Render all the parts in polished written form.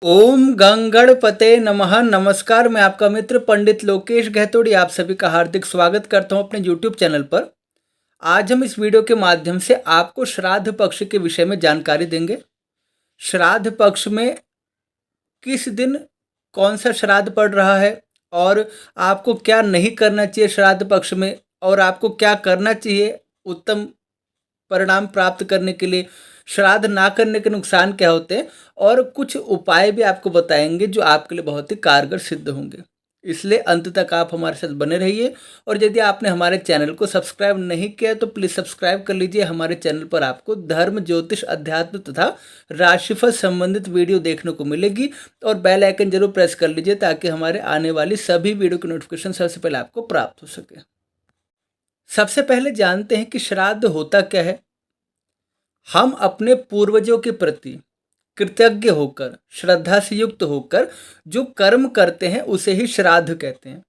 ओम गंगणपते नमः। नमस्कार, मैं आपका मित्र पंडित लोकेश गहतोड़ी आप सभी का हार्दिक स्वागत करता हूं अपने यूट्यूब चैनल पर। आज हम इस वीडियो के माध्यम से आपको श्राद्ध पक्ष के विषय में जानकारी देंगे। श्राद्ध पक्ष में किस दिन कौन सा श्राद्ध पड़ रहा है और आपको क्या नहीं करना चाहिए श्राद्ध पक्ष में, और आपको क्या करना चाहिए उत्तम परिणाम प्राप्त करने के लिए, श्राद्ध ना करने के नुकसान क्या होते हैं, और कुछ उपाय भी आपको बताएंगे जो आपके लिए बहुत ही कारगर सिद्ध होंगे। इसलिए अंत तक आप हमारे साथ बने रहिए। और यदि आपने हमारे चैनल को सब्सक्राइब नहीं किया तो प्लीज़ सब्सक्राइब कर लीजिए। हमारे चैनल पर आपको धर्म, ज्योतिष, अध्यात्म तथा राशिफल संबंधित वीडियो देखने को मिलेगी। और बेल आइकन जरूर प्रेस कर लीजिए ताकि हमारे आने वाली सभी वीडियो की नोटिफिकेशन सबसे पहले आपको प्राप्त हो सके। सबसे पहले जानते हैं कि श्राद्ध होता क्या है। हम अपने पूर्वजों के प्रति कृतज्ञ होकर, श्रद्धा से युक्त होकर जो कर्म करते हैं उसे ही श्राद्ध कहते हैं।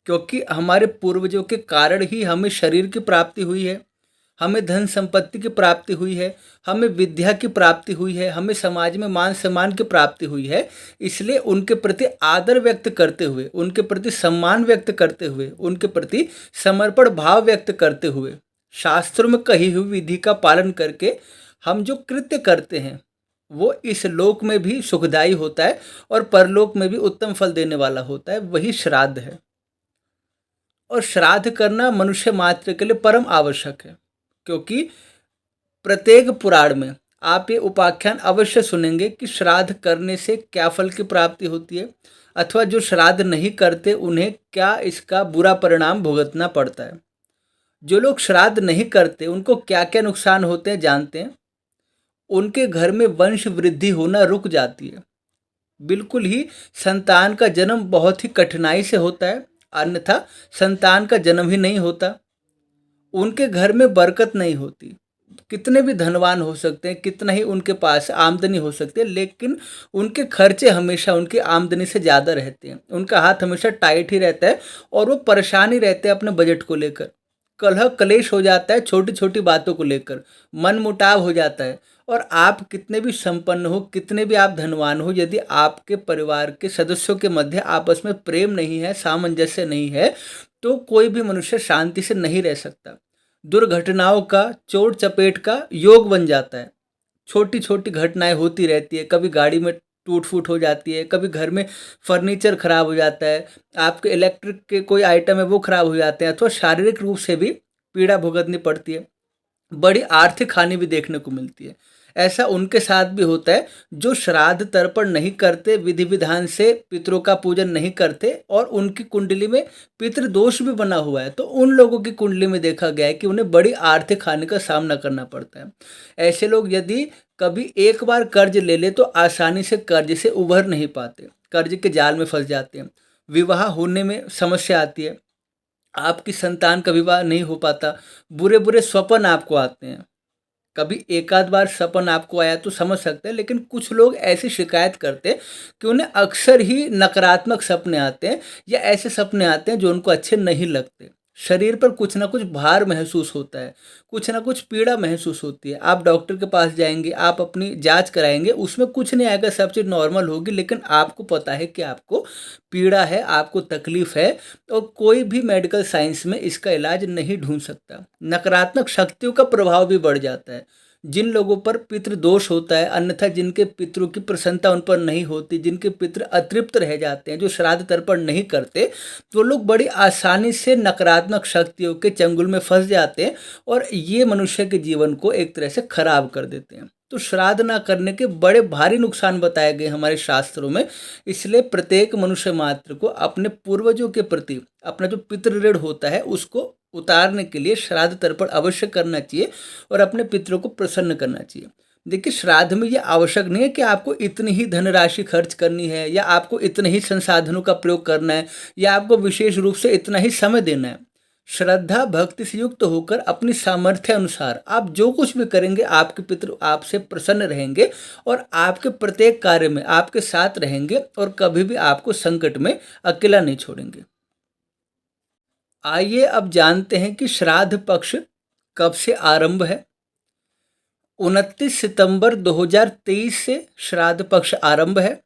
क्योंकि हमारे पूर्वजों के कारण ही हमें शरीर की प्राप्ति हुई है, हमें धन संपत्ति की प्राप्ति हुई है, हमें विद्या की प्राप्ति हुई है, हमें समाज में मान सम्मान की प्राप्ति हुई है। इसलिए उनके प्रति आदर व्यक्त करते हुए, उनके प्रति सम्मान व्यक्त करते हुए, उनके प्रति समर्पण भाव व्यक्त करते हुए, शास्त्रों में कही हुई विधि का पालन करके हम जो कृत्य करते हैं वो इस लोक में भी सुखदायी होता है और परलोक में भी उत्तम फल देने वाला होता है, वही श्राद्ध है। और श्राद्ध करना मनुष्य मात्र के लिए परम आवश्यक है। क्योंकि प्रत्येक पुराण में आप ये उपाख्यान अवश्य सुनेंगे कि श्राद्ध करने से क्या फल की प्राप्ति होती है, अथवा जो श्राद्ध नहीं करते उन्हें क्या इसका बुरा परिणाम भुगतना पड़ता है। जो लोग श्राद्ध नहीं करते उनको क्या क्या नुकसान होते हैं जानते हैं। उनके घर में वंश वृद्धि होना रुक जाती है। बिल्कुल ही संतान का जन्म बहुत ही कठिनाई से होता है, अन्यथा संतान का जन्म ही नहीं होता। उनके घर में बरकत नहीं होती। कितने भी धनवान हो सकते हैं, कितना ही उनके पास आमदनी हो सकती है, लेकिन उनके खर्चे हमेशा उनकी आमदनी से ज़्यादा रहते हैं। उनका हाथ हमेशा टाइट ही रहता है और वो परेशान ही रहते हैं अपने बजट को लेकर। कलह कलेश हो जाता है छोटी छोटी बातों को लेकर, मन मुटाव हो जाता है। और आप कितने भी संपन्न हो, कितने भी आप धनवान हो, यदि आपके परिवार के सदस्यों के मध्य आपस में प्रेम नहीं है, सामंजस्य नहीं है, तो कोई भी मनुष्य शांति से नहीं रह सकता। दुर्घटनाओं का, चोट चपेट का योग बन जाता है। छोटी छोटी घटनाएं होती रहती है, कभी गाड़ी में टूट फूट हो जाती है, कभी घर में फर्नीचर खराब हो जाता है, आपके इलेक्ट्रिक के कोई आइटम है वो खराब हो जाते हैं, अथवा शारीरिक रूप से भी पीड़ा भुगतनी पड़ती है। बड़ी आर्थिक हानि भी देखने को मिलती है। ऐसा उनके साथ भी होता है जो श्राद्ध तर्पण नहीं करते, विधि विधान से पितरों का पूजन नहीं करते, और उनकी कुंडली में पितृदोष भी बना हुआ है। तो उन लोगों की कुंडली में देखा गया है कि उन्हें बड़ी आर्थिक हानि का सामना करना पड़ता है। ऐसे लोग यदि कभी एक बार कर्ज ले ले तो आसानी से कर्ज से उभर नहीं पाते, कर्ज के जाल में फंस जाते हैं। विवाह होने में समस्या आती है, आपकी संतान का विवाह नहीं हो पाता, बुरे बुरे स्वप्न आपको आते हैं। कभी एक आध बार सपन आपको आया तो समझ सकते हैं, लेकिन कुछ लोग ऐसी शिकायत करते हैं कि उन्हें अक्सर ही नकारात्मक सपने आते हैं, या ऐसे सपने आते हैं जो उनको अच्छे नहीं लगते। शरीर पर कुछ ना कुछ भार महसूस होता है, कुछ ना कुछ पीड़ा महसूस होती है। आप डॉक्टर के पास जाएंगे, आप अपनी जांच कराएंगे, उसमें कुछ नहीं आएगा, सब चीज़ नॉर्मल होगी, लेकिन आपको पता है कि आपको पीड़ा है, आपको तकलीफ है, और कोई भी मेडिकल साइंस में इसका इलाज नहीं ढूंढ सकता। नकारात्मक शक्तियों का प्रभाव भी बढ़ जाता है। जिन लोगों पर पितृदोष होता है, अन्यथा जिनके पितरों की प्रसन्नता उन पर नहीं होती, जिनके पितृ अतृप्त रह जाते हैं, जो श्राद्ध तर्पण नहीं करते, तो लोग बड़ी आसानी से नकारात्मक शक्तियों के चंगुल में फंस जाते हैं, और ये मनुष्य के जीवन को एक तरह से खराब कर देते हैं। तो श्राद्ध ना करने के बड़े भारी नुकसान बताए गए हमारे शास्त्रों में। इसलिए प्रत्येक मनुष्य मात्र को अपने पूर्वजों के प्रति अपना जो पितृ ऋण होता है उसको उतारने के लिए श्राद्ध तर्पण अवश्य करना चाहिए और अपने पितरों को प्रसन्न करना चाहिए। देखिए, श्राद्ध में ये आवश्यक नहीं है कि आपको इतनी ही धनराशि खर्च करनी है, या आपको इतने ही संसाधनों का प्रयोग करना है, या आपको विशेष रूप से इतना ही समय देना है। श्रद्धा भक्ति से युक्त होकर अपनी सामर्थ्य अनुसार आप जो कुछ भी करेंगे, आपके पितृ आपसे प्रसन्न रहेंगे और आपके प्रत्येक कार्य में आपके साथ रहेंगे, और कभी भी आपको संकट में अकेला नहीं छोड़ेंगे। आइए अब जानते हैं कि श्राद्ध पक्ष कब से आरंभ है। 29 सितंबर 2023 से श्राद्ध पक्ष आरंभ है,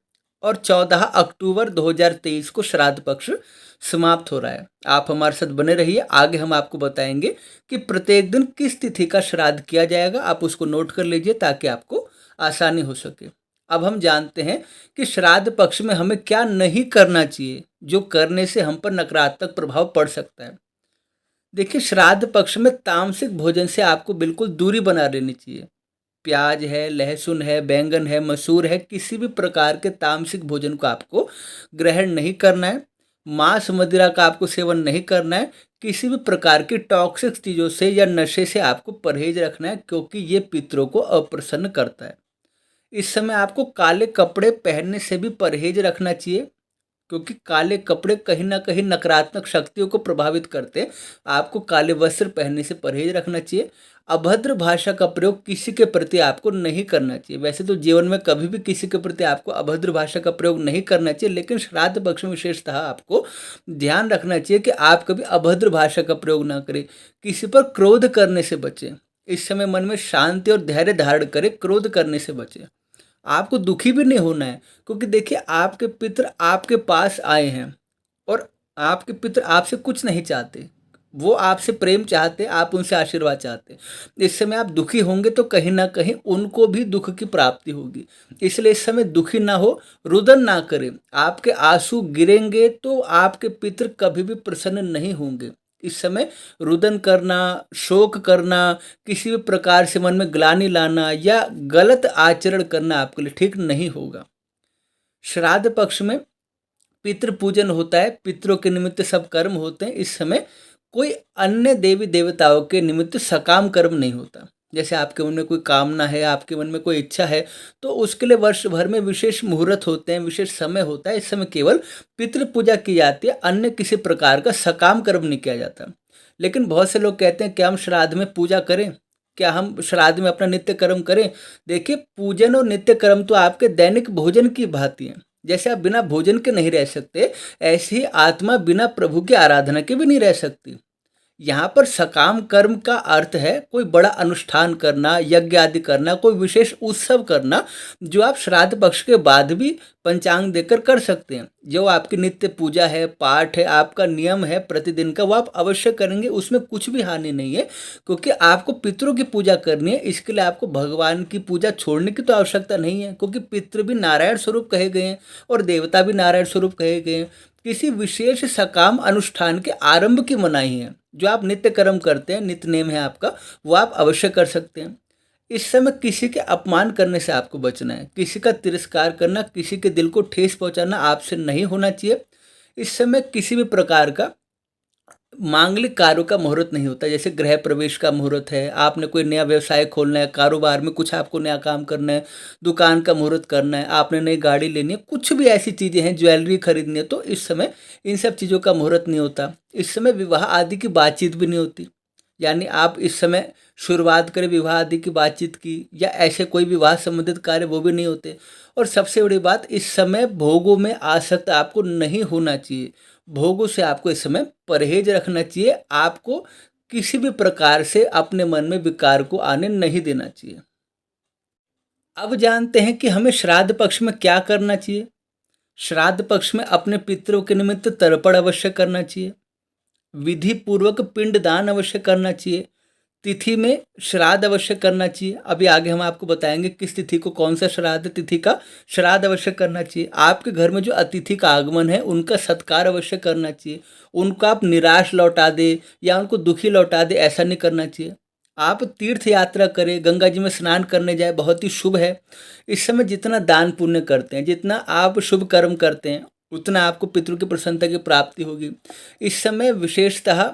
और 14 अक्टूबर 2023 को श्राद्ध पक्ष समाप्त हो रहा है। आप हमारे साथ बने रहिए, आगे हम आपको बताएंगे कि प्रत्येक दिन किस तिथि का श्राद्ध किया जाएगा। आप उसको नोट कर लीजिए ताकि आपको आसानी हो सके। अब हम जानते हैं कि श्राद्ध पक्ष में हमें क्या नहीं करना चाहिए, जो करने से हम पर नकारात्मक प्रभाव पड़ सकता है। देखिए, श्राद्ध पक्ष में तामसिक भोजन से आपको बिल्कुल दूरी बना लेनी चाहिए। प्याज है, लहसुन है, बैंगन है, मसूर है, किसी भी प्रकार के तामसिक भोजन को आपको ग्रहण नहीं करना है। मांस मदिरा का आपको सेवन नहीं करना है। किसी भी प्रकार की टॉक्सिक चीज़ों से या नशे से आपको परहेज रखना है, क्योंकि ये पितरों को अप्रसन्न करता है। इस समय आपको काले कपड़े पहनने से भी परहेज रखना चाहिए, क्योंकि काले कपड़े कहीं ना कहीं नकारात्मक शक्तियों को प्रभावित करते हैं। आपको काले वस्त्र पहनने से परहेज रखना चाहिए। अभद्र भाषा का प्रयोग किसी के प्रति आपको नहीं करना चाहिए। वैसे तो जीवन में कभी भी किसी के प्रति आपको अभद्र भाषा का प्रयोग नहीं करना चाहिए, लेकिन श्राद्ध पक्ष में विशेषतः आपको ध्यान रखना चाहिए कि आप कभी अभद्र भाषा का प्रयोग ना करें। किसी पर क्रोध करने से बचें। इस समय मन में शांति और धैर्य धारण करें, क्रोध करने से बचें। आपको दुखी भी नहीं होना है, क्योंकि देखिए, आपके पितर आपके पास आए हैं और आपके पितर आपसे कुछ नहीं चाहते। वो आपसे प्रेम चाहते, आप उनसे आशीर्वाद चाहते। इस समय आप दुखी होंगे तो कहीं ना कहीं उनको भी दुख की प्राप्ति होगी। इसलिए इस समय दुखी ना हो, रुदन ना करें। आपके आंसू गिरेंगे तो आपके पितर कभी भी प्रसन्न नहीं होंगे। इस समय रुदन करना, शोक करना, किसी भी प्रकार से मन में ग्लानि लाना या गलत आचरण करना आपके लिए ठीक नहीं होगा। श्राद्ध पक्ष में पितृ पूजन होता है, पितरों के निमित्त सब कर्म होते हैं। इस समय कोई अन्य देवी देवताओं के निमित्त सकाम कर्म नहीं होता। जैसे आपके मन में कोई कामना है, आपके मन में कोई इच्छा है, तो उसके लिए वर्ष भर में विशेष मुहूर्त होते हैं, विशेष समय होता है। इस समय केवल पितृ पूजा की जाती है, अन्य किसी प्रकार का सकाम कर्म नहीं किया जाता। लेकिन बहुत से लोग कहते हैं कि हम श्राद्ध में पूजा करें, क्या हम श्राद्ध में अपना नित्य कर्म करें। देखिए, पूजन और नित्य कर्म तो आपके दैनिक भोजन की भांति है। जैसे आप बिना भोजन के नहीं रह सकते, ऐसे ही आत्मा बिना प्रभु की आराधना के भी नहीं रह सकती। यहाँ पर सकाम कर्म का अर्थ है कोई बड़ा अनुष्ठान करना, यज्ञ आदि करना, कोई विशेष उत्सव करना, जो आप श्राद्ध पक्ष के बाद भी पंचांग देकर कर सकते हैं। जो आपकी नित्य पूजा है, पाठ है, आपका नियम है प्रतिदिन का, वो आप अवश्य करेंगे, उसमें कुछ भी हानि नहीं है। क्योंकि आपको पितरों की पूजा करनी है, इसके लिए आपको भगवान की पूजा छोड़ने की तो आवश्यकता नहीं है, क्योंकि पितृ भी नारायण स्वरूप कहे गए हैं और देवता भी नारायण स्वरूप कहे गए हैं। किसी विशेष सकाम अनुष्ठान के आरंभ की मनाही है। जो आप नित्य कर्म करते हैं, नित्य नेम है आपका, वो आप अवश्य कर सकते हैं। इस समय किसी के अपमान करने से आपको बचना है। किसी का तिरस्कार करना, किसी के दिल को ठेस पहुंचाना आपसे नहीं होना चाहिए। इस समय किसी भी प्रकार का मांगलिक कार्यों का मुहूर्त नहीं होता। जैसे गृह प्रवेश का मुहूर्त है, आपने कोई नया व्यवसाय खोलना है, कारोबार में कुछ आपको नया काम करना है, दुकान का मुहूर्त करना है, आपने नई गाड़ी लेनी है, कुछ भी ऐसी चीज़ें हैं, ज्वेलरी खरीदनी है, तो इस समय इन सब चीज़ों का मुहूर्त नहीं होता। इस समय विवाह आदि की बातचीत भी नहीं होती। यानी आप इस समय शुरुआत करें विवाह आदि की बातचीत की, या ऐसे कोई विवाह संबंधित कार्य, वो भी नहीं होते। और सबसे बड़ी बात, इस समय भोगों में आसक्त आपको नहीं होना चाहिए। भोगों से आपको इस समय परहेज रखना चाहिए। आपको किसी भी प्रकार से अपने मन में विकार को आने नहीं देना चाहिए। अब जानते हैं कि हमें श्राद्ध पक्ष में क्या करना चाहिए। श्राद्ध पक्ष में अपने पितरों के निमित्त तर्पण अवश्य करना चाहिए। विधि पूर्वक पिंडदान अवश्य करना चाहिए। तिथि में श्राद्ध अवश्य करना चाहिए। अभी आगे हम आपको बताएंगे किस तिथि को कौन सा श्राद्ध तिथि का श्राद्ध अवश्य करना चाहिए। आपके घर में जो अतिथि का आगमन है, उनका सत्कार अवश्य करना चाहिए। उनको आप निराश लौटा दे या उनको दुखी लौटा दे, ऐसा नहीं करना चाहिए। आप तीर्थ यात्रा करें, गंगा जी में स्नान करने जाए, बहुत ही शुभ है। इस समय जितना दान पुण्य करते हैं, जितना आप शुभ कर्म करते हैं, उतना आपको पितरों की प्रसन्नता की प्राप्ति होगी। इस समय विशेषतः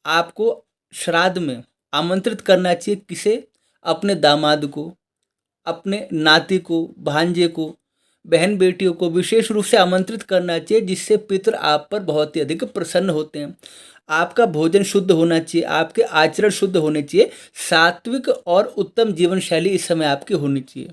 आपको श्राद्ध में आमंत्रित करना चाहिए। किसे? अपने दामाद को, अपने नाती को, भांजे को, बहन बेटियों को विशेष रूप से आमंत्रित करना चाहिए, जिससे पितर आप पर बहुत ही अधिक प्रसन्न होते हैं। आपका भोजन शुद्ध होना चाहिए, आपके आचरण शुद्ध होने चाहिए, सात्विक और उत्तम जीवन शैली इस समय आपकी होनी चाहिए।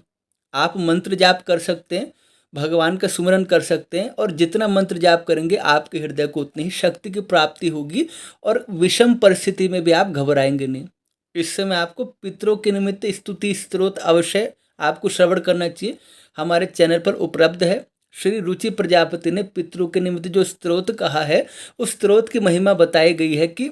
आप मंत्र जाप कर सकते हैं, भगवान का सुमरन कर सकते हैं, और जितना मंत्र जाप करेंगे आपके हृदय को उतनी ही शक्ति की प्राप्ति होगी और विषम परिस्थिति में भी आप घबराएंगे नहीं। इस समय आपको पितरों के निमित्त स्तुति स्तोत्र अवश्य आपको श्रवण करना चाहिए। हमारे चैनल पर उपलब्ध है, श्री रुचि प्रजापति ने पितरों के निमित्त जो स्तोत्र कहा है, उस स्तोत्र की महिमा बताई गई है कि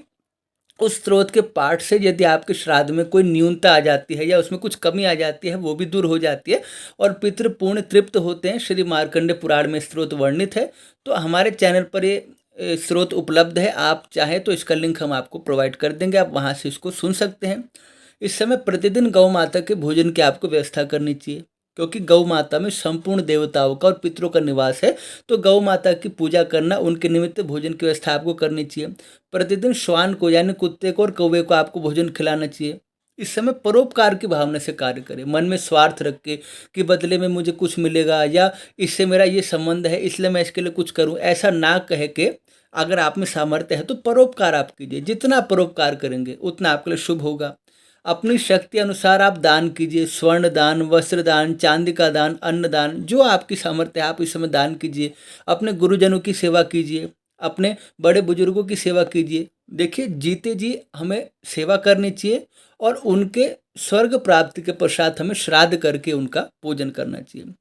उस स्तोत्र के पाठ से यदि आपके श्राद्ध में कोई न्यूनता आ जाती है या उसमें कुछ कमी आ जाती है, वो भी दूर हो जाती है और पितृ पूर्ण तृप्त होते हैं। श्री मार्कंडेय पुराण में स्तोत्र वर्णित है। तो हमारे चैनल पर ये स्रोत उपलब्ध है, आप चाहें तो इसका लिंक हम आपको प्रोवाइड कर देंगे, आप वहाँ से इसको सुन सकते हैं। इस समय प्रतिदिन गौ माता के भोजन की आपको व्यवस्था करनी चाहिए, क्योंकि गौ माता में संपूर्ण देवताओं का और पितरों का निवास है। तो गौ माता की पूजा करना, उनके निमित्त भोजन की व्यवस्था आपको करनी चाहिए। प्रतिदिन श्वान को यानी कुत्ते को और कौवे को आपको भोजन खिलाना चाहिए। इस समय परोपकार की भावना से कार्य करें, मन में स्वार्थ रख के कि बदले में मुझे कुछ मिलेगा या इससे मेरा ये संबंध है इसलिए मैं इसके लिए कुछ करूं, ऐसा ना कह के अगर आप में सामर्थ्य है तो परोपकार आप कीजिए। जितना परोपकार करेंगे उतना आपके लिए शुभ होगा। अपनी शक्ति अनुसार आप दान कीजिए, स्वर्ण दान, वस्त्र दान, चांदी का दान, अन्न दान, जो आपकी सामर्थ्य है आप इस समय दान कीजिए। अपने गुरुजनों की सेवा कीजिए, अपने बड़े बुजुर्गों की सेवा कीजिए। देखिए, जीते जी हमें सेवा करनी चाहिए और उनके स्वर्ग प्राप्ति के पश्चात हमें श्राद्ध करके उनका पूजन करना चाहिए।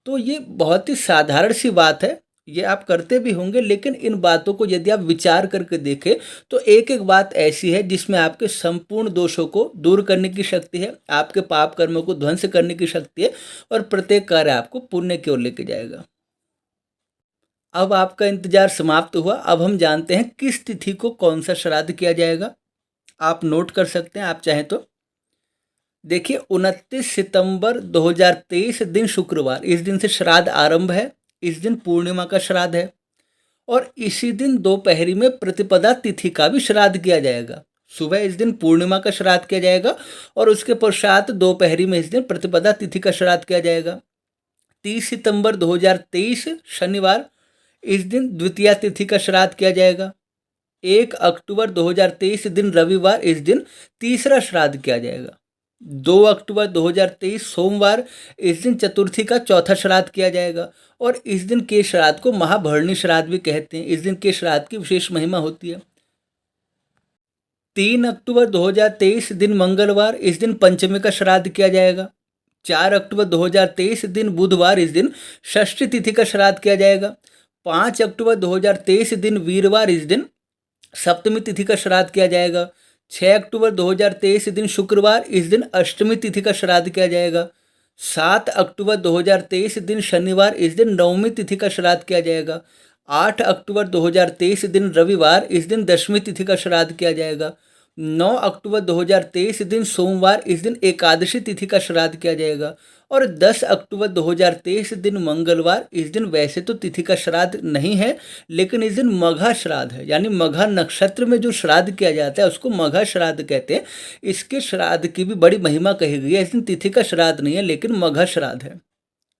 तो ये बहुत ही साधारण सी बात है, ये आप करते भी होंगे, लेकिन इन बातों को यदि आप विचार करके देखें तो एक एक बात ऐसी है जिसमें आपके संपूर्ण दोषों को दूर करने की शक्ति है, आपके पाप कर्मों को ध्वंस करने की शक्ति है और प्रत्येक कार्य आपको पुण्य की ओर लेके जाएगा। अब आपका इंतजार समाप्त हुआ। अब हम जानते हैं किस तिथि को कौन सा श्राद्ध किया जाएगा। आप नोट कर सकते हैं आप चाहें तो। देखिए, 29 सितंबर 2023 दिन शुक्रवार, इस दिन से श्राद्ध आरंभ है। इस दिन पूर्णिमा का श्राद्ध है और इसी दिन दोपहरी में प्रतिपदा तिथि का भी श्राद्ध किया जाएगा। सुबह इस दिन पूर्णिमा का श्राद्ध किया जाएगा और उसके पश्चात दोपहरी में इस दिन प्रतिपदा तिथि का श्राद्ध किया जाएगा। 30 सितंबर 2023 शनिवार, इस दिन द्वितीया तिथि का श्राद्ध किया जाएगा। 1 अक्टूबर 2023 दिन रविवार, इस दिन तीसरा श्राद्ध किया जाएगा। 2 अक्टूबर 2023 सोमवार, इस दिन चतुर्थी का चौथा श्राद्ध किया जाएगा और इस दिन के श्राद्ध को महाभरणी श्राद्ध भी कहते हैं। इस दिन के श्राद्ध की विशेष महिमा होती है। 3 अक्टूबर 2023 दिन मंगलवार, इस दिन पंचमी का श्राद्ध किया जाएगा। 4 अक्टूबर 2023 दिन बुधवार, इस दिन षष्ठी तिथि का श्राद्ध किया जाएगा। 5 अक्टूबर 2023 दिन वीरवार, इस दिन सप्तमी तिथि का श्राद्ध किया जाएगा। 6 अक्टूबर 2023 दिन शुक्रवार, इस दिन अष्टमी तिथि का श्राद्ध किया जाएगा। 7 अक्टूबर 2023 दिन शनिवार, इस दिन नवमी तिथि का श्राद्ध किया जाएगा। 8 अक्टूबर 2023 दिन रविवार, इस दिन दशमी तिथि का श्राद्ध किया जाएगा। 9 अक्टूबर 2023 दिन सोमवार, इस दिन एकादशी तिथि का श्राद्ध किया जाएगा और 10 अक्टूबर 2023 दिन मंगलवार, इस दिन वैसे तो तिथि का श्राद्ध नहीं है, लेकिन इस दिन मघा श्राद्ध है, यानी मघा नक्षत्र में जो श्राद्ध किया जाता है उसको मघा श्राद्ध कहते हैं। इसके श्राद्ध की भी बड़ी महिमा कही गई है। इस दिन तिथि का श्राद्ध नहीं है लेकिन मघा श्राद्ध है,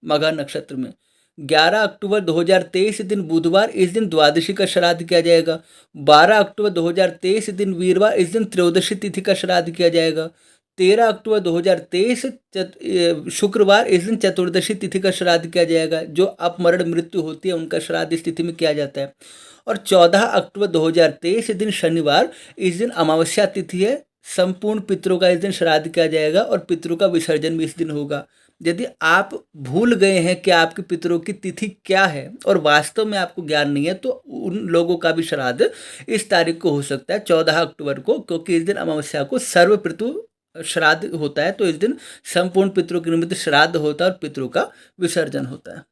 मघा नक्षत्र में। 11 अक्टूबर 2023 दिन बुधवार, इस दिन द्वादशी का श्राद्ध किया जाएगा। 12 अक्टूबर 2023 दिन वीरवार, इस दिन त्रयोदशी तिथि का श्राद्ध किया जाएगा। 13 अक्टूबर 2023 शुक्रवार, इस दिन चतुर्दशी तिथि का श्राद्ध किया जाएगा। जो अपमरण मृत्यु होती है उनका श्राद्ध इस तिथि में किया जाता है। और 14 अक्टूबर 2023 दिन शनिवार, इस दिन अमावस्या तिथि है। संपूर्ण पितरों का इस दिन श्राद्ध किया जाएगा और पितरों का विसर्जन भी इस दिन होगा। यदि आप भूल गए हैं कि आपके पितरों की तिथि क्या है और वास्तव में आपको ज्ञान नहीं है, तो उन लोगों का भी श्राद्ध इस तारीख को हो सकता है, 14 अक्टूबर को, क्योंकि इस दिन अमावस्या को सर्व पितृ श्राद्ध होता है। तो इस दिन संपूर्ण पितरों के निमित्त श्राद्ध होता है और पितरों का विसर्जन होता है।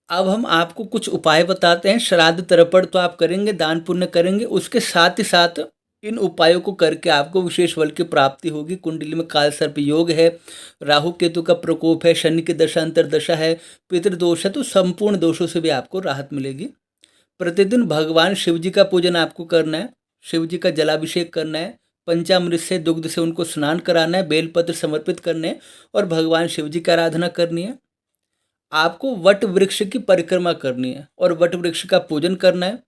अब हम आपको कुछ उपाय बताते हैं। श्राद्ध तर्पण तो आप करेंगे, दान पुण्य करेंगे, उसके साथ ही साथ इन उपायों को करके आपको विशेष बल की प्राप्ति होगी। कुंडली में काल सर्प योग है, राहु केतु का प्रकोप है, शनि की दशा अंतर्दशा है, पितृदोष है, तो संपूर्ण दोषों से भी आपको राहत मिलेगी। प्रतिदिन भगवान शिव जी का पूजन आपको करना है, शिव जी का जलाभिषेक करना है, पंचामृत से दुग्ध से उनको स्नान कराना है, बेलपत्र समर्पित करने हैं और भगवान शिव जी की आराधना करनी है। आपको वट वृक्ष की परिक्रमा करनी है और वट वृक्ष का पूजन करना है।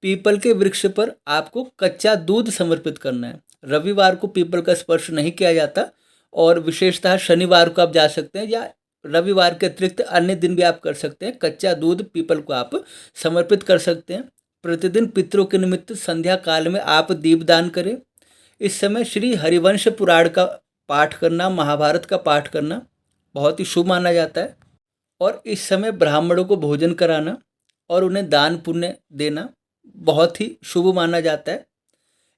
पीपल के वृक्ष पर आपको कच्चा दूध समर्पित करना है। रविवार को पीपल का स्पर्श नहीं किया जाता और विशेषतः शनिवार को आप जा सकते हैं या रविवार के अतिरिक्त अन्य दिन भी आप कर सकते हैं। कच्चा दूध पीपल को आप समर्पित कर सकते हैं। प्रतिदिन पितरों के निमित्त संध्या काल में आप दीपदान करें। इस समय श्री हरिवंश पुराण का पाठ करना, महाभारत का पाठ करना बहुत ही शुभ माना जाता है। और इस समय ब्राह्मणों को भोजन कराना और उन्हें दान पुण्य देना बहुत ही शुभ माना जाता है।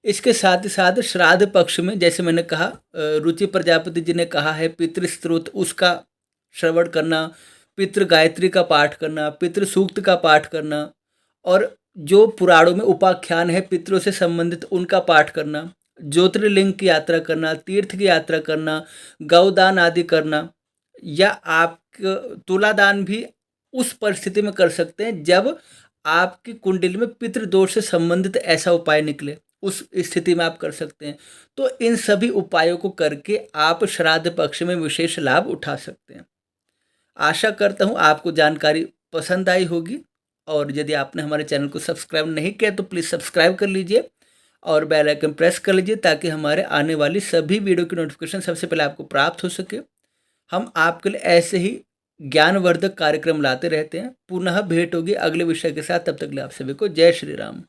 इसके साथ ही साथ श्राद्ध पक्ष में जैसे मैंने कहा, रुचि प्रजापति जी ने कहा है पितृ स्त्रोत उसका श्रवण करना, पितृ गायत्री का पाठ करना, पितृ सूक्त का पाठ करना और जो पुराणों में उपाख्यान है पितरों से संबंधित उनका पाठ करना, ज्योतिर्लिंग की यात्रा करना, तीर्थ की यात्रा करना, गौदान आदि करना, या आप तुलादान भी उस परिस्थिति में कर सकते हैं जब आपकी कुंडली में पितृदोष से संबंधित ऐसा उपाय निकले, उस स्थिति में आप कर सकते हैं। तो इन सभी उपायों को करके आप श्राद्ध पक्ष में विशेष लाभ उठा सकते हैं। आशा करता हूँ आपको जानकारी पसंद आई होगी, और यदि आपने हमारे चैनल को सब्सक्राइब नहीं किया तो प्लीज़ सब्सक्राइब कर लीजिए और बेल आइकन प्रेस कर लीजिए ताकि हमारे आने वाली सभी वीडियो की नोटिफिकेशन सबसे पहले आपको प्राप्त हो सके। हम आपके लिए ऐसे ही ज्ञानवर्धक कार्यक्रम लाते रहते हैं। पुनः भेंट होगी अगले विषय के साथ, तब तक के लिए आप सभी को जय श्री राम।